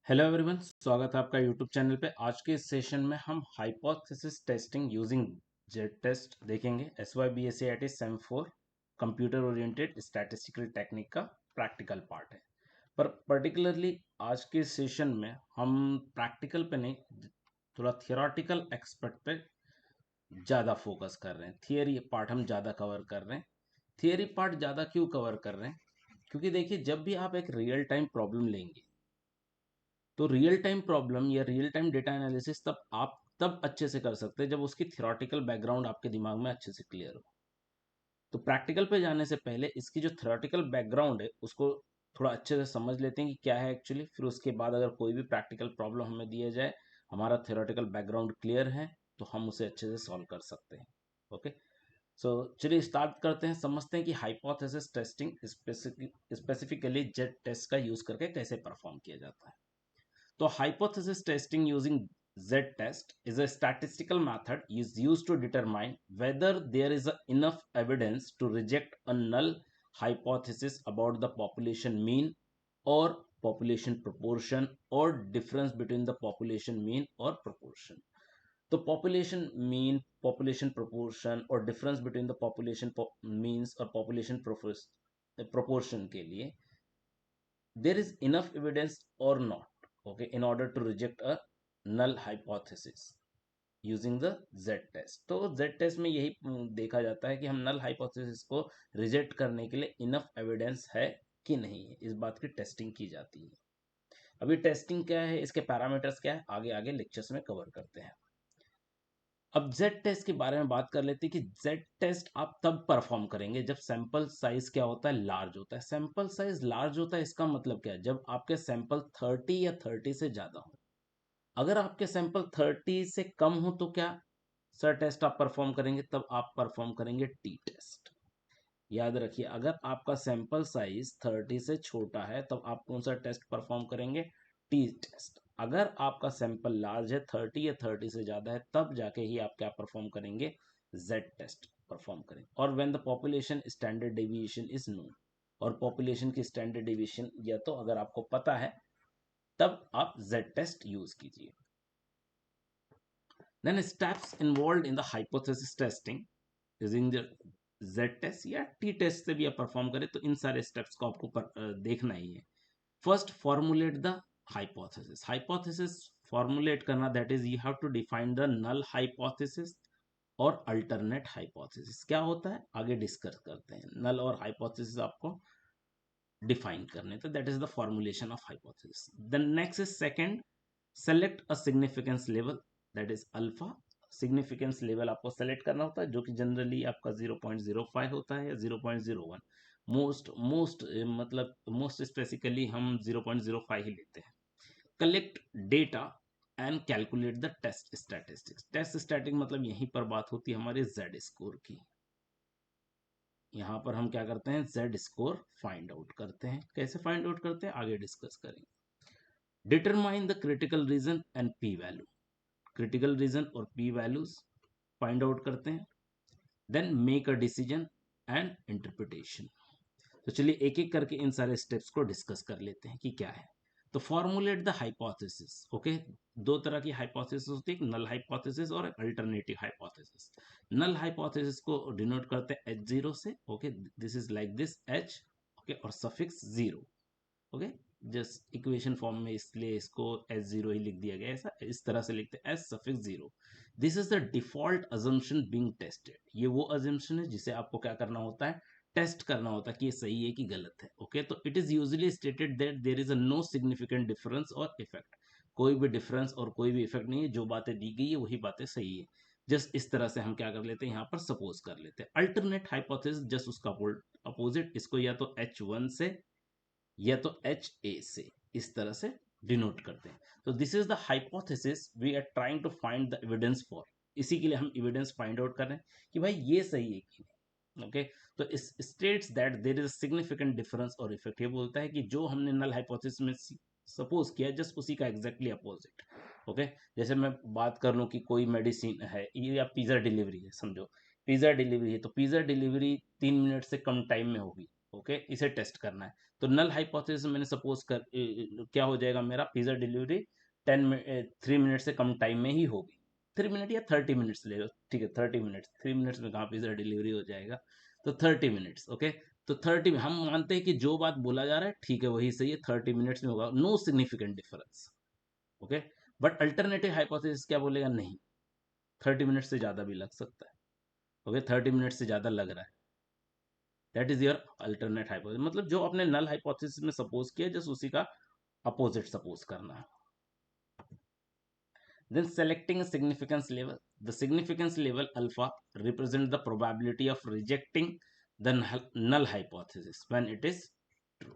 Hello everyone, स्वागत है आपका यूट्यूब चैनल पे। आज के इस सेशन में हम hypothesis testing using Z test देखेंगे। SYBSAIT sem 4 computer oriented statistical technique का प्रैक्टिकल पार्ट है। पर पर्टिकुलरली आज के सेशन में हम प्रैक्टिकल पे नहीं, थोड़ा थियोरेटिकल एक्सपेक्ट पे ज़्यादा फोकस कर रहे हैं। थियरी पार्ट हम ज़्यादा कवर कर रहे हैं। थियरी पार्ट ज़्यादा क्यों कवर कर रहे हैं? क्योंकि देखिए, जब भी आप एक रियल टाइम प्रॉब्लम लेंगे तो रियल टाइम प्रॉब्लम या रियल टाइम डेटा एनालिसिस तब अच्छे से कर सकते हैं जब उसकी थ्योरेटिकल बैकग्राउंड आपके दिमाग में अच्छे से क्लियर हो। तो प्रैक्टिकल पे जाने से पहले इसकी जो थ्योरेटिकल बैकग्राउंड है उसको थोड़ा अच्छे से समझ लेते हैं कि क्या है एक्चुअली। फिर उसके बाद अगर कोई भी प्रैक्टिकल प्रॉब्लम हमें दिया जाए, हमारा थ्योरेटिकल बैकग्राउंड क्लियर है तो हम उसे अच्छे से सॉल्व कर सकते हैं। ओके, सो चलिए स्टार्ट करते हैं, समझते हैं कि hypothesis testing specifically Z test का यूज करके कैसे परफॉर्म किया जाता है। So hypothesis testing using Z-test is a statistical method is used to determine whether there is enough evidence to reject a null hypothesis about the population mean or population proportion or difference between the population mean or proportion. तो population mean, population proportion और difference between the population means और population proportion के लिए there is enough evidence or not, okay, in order to reject a null hypothesis using the Z test. तो Z test में यही देखा जाता है कि हम null hypothesis को रिजेक्ट करने के लिए इनफ एविडेंस है कि नहीं है, इस बात की टेस्टिंग की जाती है। अभी टेस्टिंग क्या है, इसके पैरामीटर्स क्या है, आगे आगे लेक्चर्स में कवर करते हैं। अब जेड टेस्ट के बारे में बात कर लेते हैं कि जेड टेस्ट आप तब परफॉर्म करेंगे जब सैंपल साइज क्या होता है, लार्ज होता है। सैंपल साइज लार्ज होता है, इसका मतलब क्या है, जब आपके सैंपल 30 या 30 से ज्यादा हो। अगर आपके सैंपल 30 से कम हो तो क्या सर टेस्ट आप परफॉर्म करेंगे, तब आप परफॉर्म करेंगे टी टेस्ट। याद रखिए, अगर आपका सैंपल साइज 30 से छोटा है तब आप कौन सा टेस्ट परफॉर्म करेंगे, टी टेस्ट। अगर आपका सैंपल लार्ज है, 30 या 30 से ज्यादा है, तब जाके ही आप क्या परफॉर्म करेंगे, जेड टेस्ट परफॉर्म करेंगे। और when the population standard deviation is known, और पॉपुलेशन की स्टैंडर्ड डेविएशन या तो अगर आपको पता है तब आप जेड टेस्ट यूज कीजिए। Then steps involve in the hypothesis testing using the Z test या टी टेस्ट से भी आप परफॉर्म करें तो इन सारे स्टेप्स को आपको देखना ही है। First, formulate the hypothesis. Hypothesis formulate करना, that is you have to define the null hypothesis और अल्टरनेट हाइपोथेसिस। क्या होता है आगे डिस्कस करते हैं। नल और हाइपोथेसिस आपको डिफाइन करने, तो that is the formulation of hypothesis. Then next is second, select a significance level, that is alpha. Significance level आपको सेलेक्ट करना होता है जो कि जनरली आपका 0.05 होता है या 0.01। मोस्ट मतलब मोस्ट स्पेसिफिकली हम 0.05 ही लेते हैं। Collect data and calculate the test statistics. Test static मतलब यहीं पर बात होती है हमारे जेड स्कोर की। यहाँ पर हम क्या करते हैं, जेड स्कोर फाइंड आउट करते हैं। कैसे फाइंड आउट करते हैं आगे डिस्कस करेंगे। Determine the critical region and P value. Critical region और पी वैल्यूज फाइंड आउट करते हैं। Then make a decision and interpretation. तो चलिए एक एक करके इन सारे स्टेप्स को डिस्कस कर लेते हैं कि क्या है। तो फॉर्मुलेट द हाइपोथेसिस। ओके, दो तरह की हाइपोथेसिस होती है, नल हाइपोथेसिस और अल्टरनेटिव हाइपोथेसिस। नल हाइपोथेसिस को डिनोट करते हैं H0 से। Okay, this is like this H, okay, और suffix 0। Okay, just equation form में इसलिए इसको H0 ही लिख दिया गया, ऐसा इस तरह से लिखते हैं S suffix 0। This is the default assumption being tested. ये वो अजम्पशन है जिसे आपको क्या करना होता है, टेस्ट करना होता है कि ये सही है कि गलत है। ओके, तो it is usually stated that there is a no significant difference or effect. कोई भी डिफरेंस और कोई भी इफेक्ट नहीं है, जो बातें दी गई है वही बातें सही है। जस्ट इस तरह से हम क्या कर लेते हैं, यहाँ पर सपोज कर लेते हैं। अल्टरनेट हाइपोथेसिस जस्ट उसका अपोजिट, इसको या तो H1 से या तो HA से इस तरह से डिनोट करते हैं। तो this is the hypothesis we are trying to find the evidence for. इसी के लिए हम एविडेंस फाइंड आउट कर रहे हैं कि भाई ये सही है कि नहीं। ओके, तो इस states that there is significant difference or effect. ये बोलता है कि जो हमने नल हाइपोथेसिस में सपोज किया जस्ट उसी का एग्जैक्टली अपोजिट। ओके, जैसे मैं बात कर लूं कि कोई मेडिसिन है या पिज्जा डिलीवरी है, समझो पिज्जा डिलीवरी है, तो पिज्जा डिलीवरी 3 मिनट से कम टाइम में होगी। ओके, इसे टेस्ट करना है। तो नल हाइपोथेसिस मैंने सपोज कर क्या हो जाएगा मेरा, पिज्जा डिलीवरी 3 मिनट से कम टाइम में ही होगी। 3 मिनट या 30 मिनट्स ले लो, ठीक है 30 मिनट्स, 3 मिनट्स में कहाँ पिज्जा डिलीवरी हो जाएगा, तो 30 मिनट्स। ओके, तो 30 हम मानते हैं कि जो बात बोला जा रहा है ठीक है वही सही है, 30 मिनट्स में होगा, no significant difference. Okay, but alternative hypothesis क्या बोलेगा, नहीं 30 मिनट से ज़्यादा भी लग सकता है। ओके, 30 मिनट से ज़्यादा लग रहा है, that is your alternate hypothesis. मतलब जो आपने नल हाइपोथेसिस में सपोज किया जस्ट उसी का अपोजिट सपोज करना है। Then selecting a significance level. The significance level alpha represents the probability of rejecting the null hypothesis when it is true.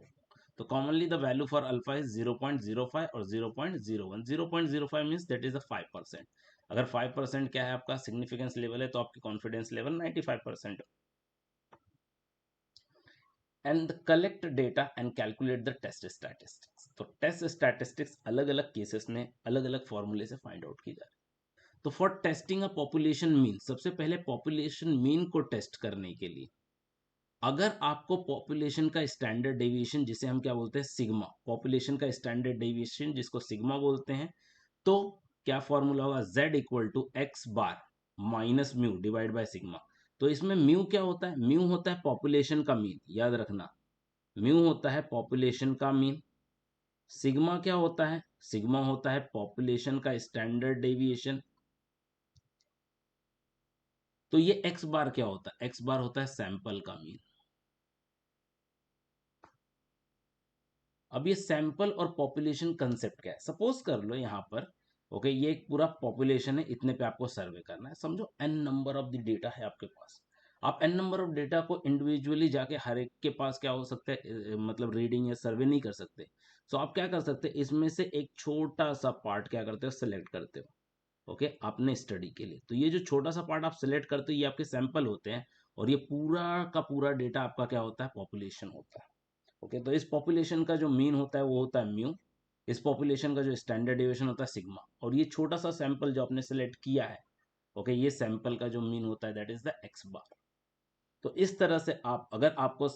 So commonly the value for alpha is 0.05 or 0.01. 0.05 means that is the 5%. अगर 5% क्या है आपका significance level है तो आपकी confidence level 95%। And collect data and calculate the test statistics. तो test statistics अलग अलग केसेस में अलग अलग फॉर्मूले से फाइंड आउट की जा रही है। तो for testing a population mean, सबसे पहले पॉपुलेशन मीन को टेस्ट करने के लिए अगर आपको पॉपुलेशन का स्टैंडर्ड डेविएशन, जिसे हम क्या बोलते हैं सिग्मा, पॉपुलेशन का स्टैंडर्ड डेविएशन जिसको सिग्मा बोलते हैं, तो क्या फॉर्मूला होगा, z equal to X bar minus mu divide by sigma. तो इसमें म्यू क्या होता है, म्यू होता है पॉपुलेशन का मीन, याद रखना म्यू होता है पॉपुलेशन का मीन। सिग्मा क्या होता है, सिग्मा होता है पॉपुलेशन का स्टैंडर्ड डेविएशन। तो ये एक्स बार क्या होता है, एक्स बार होता है सैंपल का मीन। अब ये सैंपल और पॉपुलेशन कंसेप्ट क्या है, सपोज कर लो यहाँ पर ओके ये एक पूरा पॉपुलेशन है, इतने पे आपको सर्वे करना है, समझो N number of the data है आपके पास। आप एन नंबर ऑफ डेटा को इंडिविजुअली जाके हर एक के पास क्या हो सकता है मतलब रीडिंग या सर्वे नहीं कर सकते। सो आप क्या कर सकते हैं, इसमें से एक छोटा सा पार्ट क्या करते हो, सेलेक्ट करते हो ओके अपने स्टडी के लिए। तो ये जो छोटा सा पार्ट आप सिलेक्ट करते हो ये आपके सैंपल होते हैं, और ये पूरा का पूरा डेटा आपका क्या होता है, पॉपुलेशन होता है। ओके, तो इस पॉपुलेशन का जो मीन होता है वो होता है म्यू, इस पॉपुलेशन का जो स्टैंडर्ड डेविएशन होता है सिग्मा, और ये छोटा सा सैंपल जो आपने सेलेक्ट किया है ओके ये सैंपल का जो मीन होता है दैट इज द एक्स बार। तो इस तरह से आप अगर आपको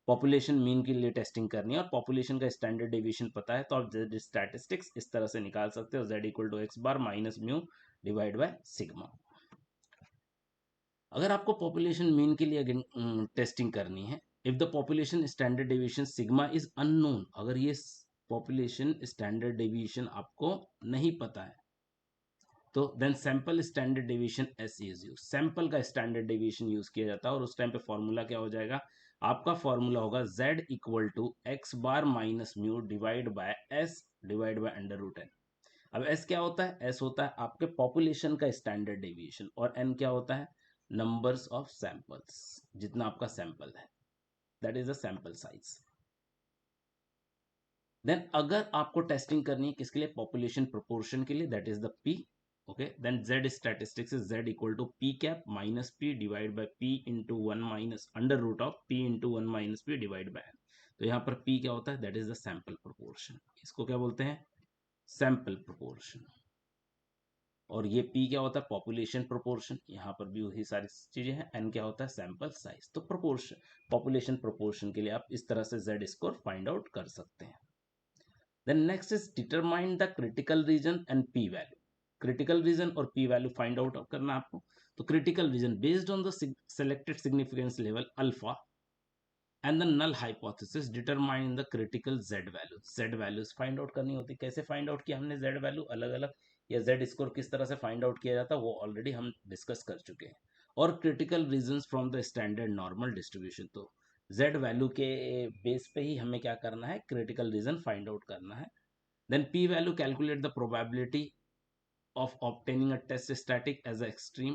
पॉपुलेशन मीन के लिए टेस्टिंग करनी है और पॉपुलेशन का स्टैंडर्ड डेविएशन पता है तो आप स्टैटिस्टिक्स इस तरह से निकाल सकते हो, z equal to X bar minus mu divide by sigma. अगर आपको पॉपुलेशन मीन के लिए टेस्टिंग करनी है, if the population standard deviation sigma is unknown, अगर ये पॉपुलेशन स्टैंडर्ड डेविएशन आपको नहीं पता है तो then sample standard deviation S is use, sample का स्टैंडर्ड डेविएशन यूज किया जाता है, और उस टाइम पे फॉर्मूला क्या हो जाएगा, आपका फॉर्मूला होगा z equal to X bar minus mu divide by S divide by under root N. अब एस क्या होता है, एस होता है आपके पॉपुलेशन का स्टैंडर्ड डेविएशन, और एन क्या होता है, नंबर्स ऑफ सैंपल्स, जितना आपका सैंपल है that is the sample size. Then अगर आपको टेस्टिंग करनी है किसके लिए, पॉपुलेशन प्रोपोर्शन के लिए, that is the P. Okay, then z statistics is z equal to P cap minus P divide by P into one minus under root of P into one minus P divide by N. तो यहाँ पर p क्या होता है, that is the sample proportion, इसको क्या बोलते हैं, सैंपल प्रोपोर्शन। और ये p क्या होता है, पॉपुलेशन प्रोपोर्शन, यहाँ पर भी वही सारी चीजें हैं। n क्या होता है, सैंपल साइज। तो प्रोपोर्शन, पॉपुलेशन प्रोपोर्शन के लिए आप इस तरह से z स्कोर फाइंड आउट कर सकते हैं। Then next is determine the critical region and p value. Critical region और p वैल्यू फाइंड आउट करना आपको। तो critical region based on the selected significance level alpha and the null hypothesis determine the critical z value, z values find out करनी होती। कैसे find out किया हमने z value अलग अलग, या z स्कोर किस तरह से फाइंड आउट किया जाता है वो ऑलरेडी हम डिस्कस कर चुके हैं। और critical reasons from the standard normal distribution, तो z वैल्यू के बेस पे ही हमें क्या करना है, क्रिटिकल रीजन फाइंड आउट करना है। Then p value calculate the probability of obtaining a test static as a extreme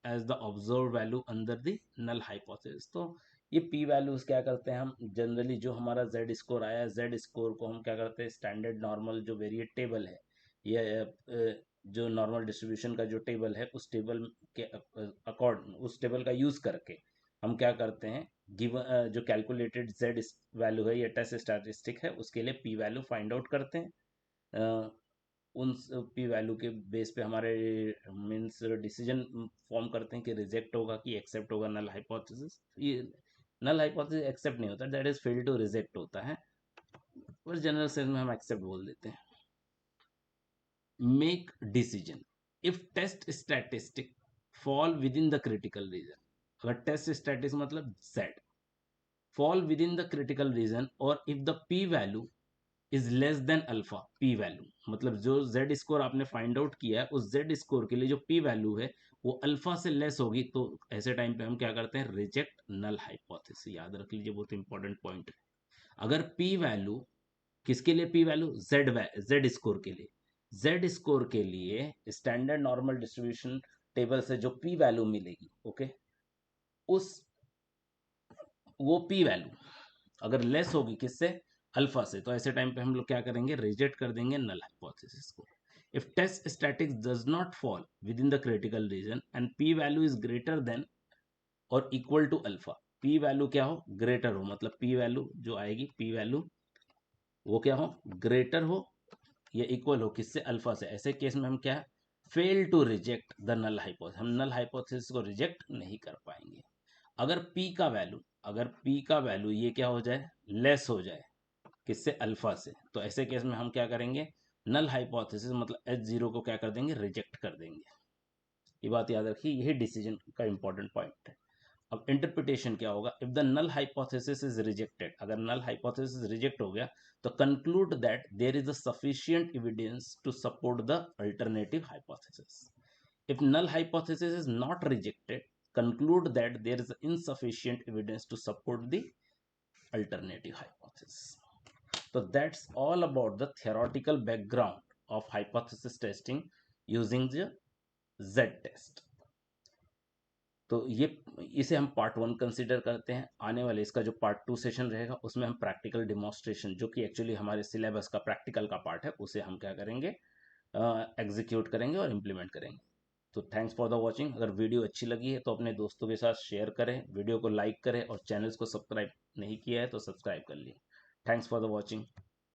as the observed value under the null hypothesis। तो ये p वैल्यूज क्या करते हैं, हम जनरली जो हमारा z स्कोर आया, z स्कोर को हम क्या करते हैं, स्टैंडर्ड नॉर्मल जो वेरिएट टेबल है, ये जो नॉर्मल डिस्ट्रीब्यूशन का जो टेबल है उस टेबल के अकॉर्ड, उस टेबल का यूज करके हम क्या करते हैं, गिवन जो कैलकुलेटेड z वैल्यू है या टेस्ट स्टैटिस्टिक है उसके लिए p वैल्यू फाइंड आउट करते हैं। उन पी वैल्यू के बेस पे हमारे मीन्स डिसीजन फॉर्म करते हैं कि रिजेक्ट होगा कि एक्सेप्ट होगा नल हाइपोथेसिस। ये नल हाइपोथेसिस एक्सेप्ट नहीं होता, that is fail to reject होता है, और जनरल सेंस में हम एक्सेप्ट बोल देते हैं। Make decision if test statistic fall with in the critical region, अगर टेस्ट स्टैटिस्टिक मतलब Z fall with in the critical region, और if the P value is less than alpha, P value मतलब जो Z score आपने find out किया है उस Z score के लिए जो पी वैल्यू है वो अल्फा से लेस होगी, तो ऐसे टाइम पे हम क्या करते हैं, रिजेक्ट नल हाइपोथेसिस। याद रख लीजिए, बहुत इंपॉर्टेंट पॉइंट है। अगर पी वैल्यू, किसके लिए पी वैल्यू, जेड स्कोर के लिए, जेड स्कोर के लिए स्टैंडर्ड नॉर्मल डिस्ट्रीब्यूशन टेबल से जो पी वैल्यू मिलेगी, ओके, उस वो पी वैल्यू अगर लेस होगी किससे, अल्फा से, तो ऐसे टाइम पे हम लोग क्या करेंगे, रिजेक्ट कर देंगे नल हाइपोथेसिस को। If test statistics does not fall with in the critical region and P value is greater than और equal to alpha, P value क्या हो, ग्रेटर हो, मतलब पी वैल्यू जो आएगी, पी वैल्यू वो क्या हो, ग्रेटर हो या इक्वल हो किससे, अल्फा से, ऐसे केस में हम क्या है, fail to reject the null hypothesis, हम नल हाइपोथेसिस को रिजेक्ट नहीं कर पाएंगे। अगर पी का वैल्यू, अगर पी का वैल्यू ये क्या हो जाए, लेस हो जाए किससे, अल्फा से, तो ऐसे केस में हम क्या करेंगे, नल हाइपोथेसिस मतलब H0 को क्या कर देंगे, रिजेक्ट कर देंगे। ये बात याद रखिए, यही डिसीजन का इंपॉर्टेंट पॉइंट है। अब इंटरप्रिटेशन क्या होगा, if the null hypothesis is rejected, अगर नल हाइपोथेसिस रिजेक्ट हो गया तो conclude that there is a sufficient evidence to support the alternative hypothesis. If null hypothesis is not rejected, conclude that there is insufficient evidence to support the alternative hypothesis. So that's all about the theoretical background of hypothesis testing using the Z test. तो ये, इसे हम part 1 consider करते हैं। आने वाले इसका जो पार्ट 2 सेशन रहेगा उसमें हम प्रैक्टिकल डिमॉन्स्ट्रेशन, जो कि एक्चुअली हमारे सिलेबस का प्रैक्टिकल का पार्ट है, उसे हम क्या करेंगे, एग्जीक्यूट करेंगे और इम्प्लीमेंट करेंगे। तो थैंक्स फॉर द वॉचिंग। अगर वीडियो अच्छी लगी है तो अपने दोस्तों के साथ शेयर करें, वीडियो को लाइक करें, और चैनल्स को सब्सक्राइब नहीं किया है तो सब्सक्राइब कर लीजिए। Thanks for the watching.